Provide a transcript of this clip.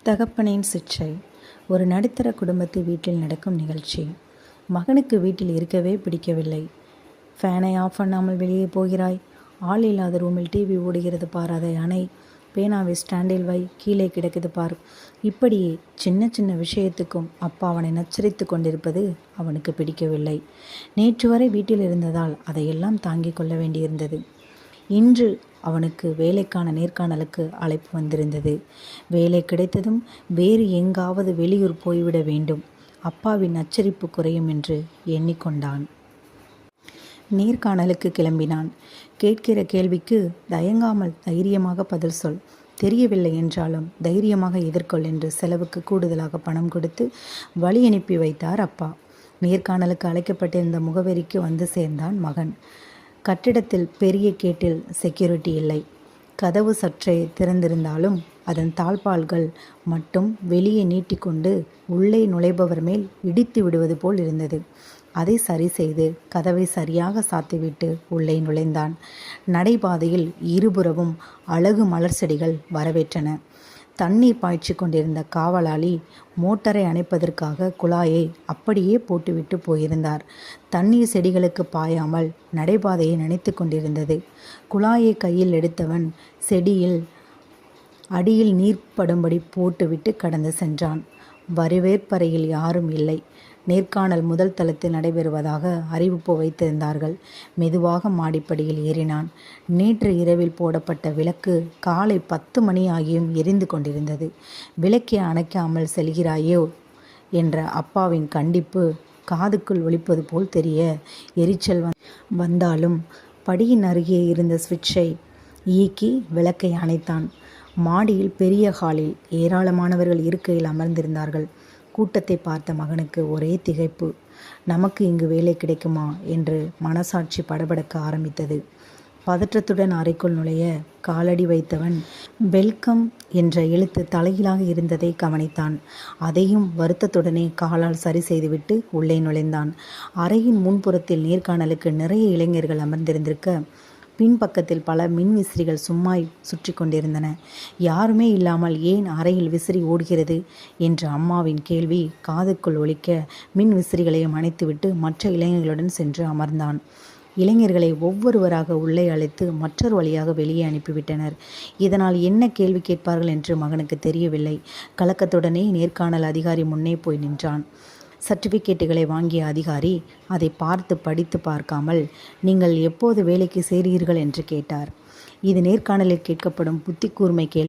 தகப்பனின் சிற்றை. ஒரு நடுத்தர குடும்பத்து வீட்டில் நடக்கும் நிகழ்ச்சி. மகனுக்கு வீட்டில் இருக்கவே பிடிக்கவில்லை. ஃபேனை ஆஃப் பண்ணாமல் வெளியே போகிறாய், ஆள் இல்லாத ரூமில் டிவி ஓடுகிறது பார், அதை அணை, பேனாவை ஸ்டாண்டில் வை, கீழே கிடக்குது பார். இப்படியே சின்ன சின்ன விஷயத்துக்கும் அப்பா அவனை நச்சரித்து கொண்டிருப்பது அவனுக்கு பிடிக்கவில்லை. நேற்று வரை வீட்டில் இருந்ததால் அதையெல்லாம் தாங்கிக் கொள்ள வேண்டியிருந்தது. இன்று அவனுக்கு வேலைக்கான நேர்காணலுக்கு அழைப்பு வந்திருந்தது. வேலை கிடைத்ததும் வேறு எங்காவது வெளியூர் போய்விட வேண்டும். அப்பாவின் அச்சரிப்பு குறையும் என்று எண்ணிக்கொண்டான். நேர்காணலுக்கு கிளம்பினான். கேட்கிற கேள்விக்கு தயங்காமல் தைரியமாக பதில் சொல், தெரியவில்லை என்றாலும் தைரியமாக எதிர்கொள் என்று செலவுக்கு கூடுதலாக பணம் கொடுத்து வழி அனுப்பி வைத்தார் அப்பா. நேர்காணலுக்கு அழைக்கப்பட்டிருந்த முகவரிக்கு வந்து சேர்ந்தான் மகன். கட்டிடத்தில் பெரிய கேட்டில் செக்யூரிட்டி இல்லை. கதவு சற்றே திறந்திருந்தாலும் அதன் தாழ்பால்கள் மட்டும் வெளியே நீட்டிக்கொண்டு உள்ளே நுழைபவர் மேல் இடித்து விடுவது போல் இருந்தது. அதை சரி செய்து கதவை சரியாக சாத்திவிட்டு உள்ளே நுழைந்தான். நடைபாதையில் இருபுறமும் அழகு மலர் செடிகள் வரவேற்றன. தண்ணீர் பாய்ச்சி கொண்டிருந்த காவலாளி மோட்டரை அணைப்பதற்காக குழாயை அப்படியே போட்டுவிட்டு போயிருந்தார். தண்ணீர் செடிகளுக்கு பாயாமல் நடைபாதையை நனைத்து கொண்டிருந்தது. குழாயை கையில் எடுத்தவன் செடியில் அடியில் நீர் படும்படி போட்டுவிட்டு கடந்து சென்றான். வரவேற்பறையில் யாரும் இல்லை. நேர்காணல் முதல் தளத்தில் நடைபெறுவதாக அறிவிப்பு வைத்திருந்தார்கள். மெதுவாக மாடிப்படியில் ஏறினான். நேற்று இரவில் போடப்பட்ட விளக்கு காலை 10 மணி ஆகியும் எரிந்து கொண்டிருந்தது. விளக்கை அணைக்காமல் செல்கிறாயோ என்ற அப்பாவின் கண்டிப்பு காதுக்குள் ஒலிப்பது போல் தெரிய எரிச்சல் வந்தாலும் படியின் அருகே இருந்த சுவிட்சை இயக்கி விளக்கை அணைத்தான். மாடியில் பெரிய ஹாலில் ஏராளமானவர்கள் இருக்கையில் அமர்ந்திருந்தார்கள். கூட்டத்தை பார்த்த மகனுக்கு ஒரே திகைப்பு. நமக்கு இங்கு வேலை கிடைக்குமா என்று மனசாட்சி படபடக்க ஆரம்பித்தது. பதற்றத்துடன் அறைக்குள் நுழைய காலடி வைத்தவன் வெல்கம் என்ற எழுத்து தலைகீழாக இருந்ததை கவனித்தான். அதையும் வருத்தத்துடனே காலால் சரி செய்துவிட்டு உள்ளே நுழைந்தான். அறையின் முன்புறத்தில் நேர்காணலுக்கு நிறைய இளைஞர்கள் அமர்ந்திருந்திருக்க பின்பக்கத்தில் பல மின் விசிறிகள் சும்மா சுற்றி கொண்டிருந்தன. யாருமே இல்லாமல் ஏன் அறையில் விசிறி ஓடுகிறது என்ற அம்மாவின் கேள்வி காதுக்குள் ஒலிக்க மின் விசிறிகளையும் அணைத்துவிட்டு மற்ற இளைஞர்களுடன் சென்று அமர்ந்தான். இளைஞர்களை ஒவ்வொருவராக உள்ளே அழைத்து மற்றொரு வழியாக வெளியே அனுப்பிவிட்டனர். இதனால் என்ன கேள்வி கேட்பார்கள் என்று மகனுக்கு தெரியவில்லை. கலக்கத்துடனே நேர்காணல் அதிகாரி முன்னே போய் நின்றான். சர்டிஃபிகேட்டுகளை வாங்கிய அதிகாரி அதை பார்த்து படித்து பார்க்காமல், நீங்கள் எப்போது வேலைக்கு சேர்கிறீர்கள் என்று கேட்டார். இது நேர்காணலில் கேட்கப்படும் புத்தி கூர்மை கேள்வி.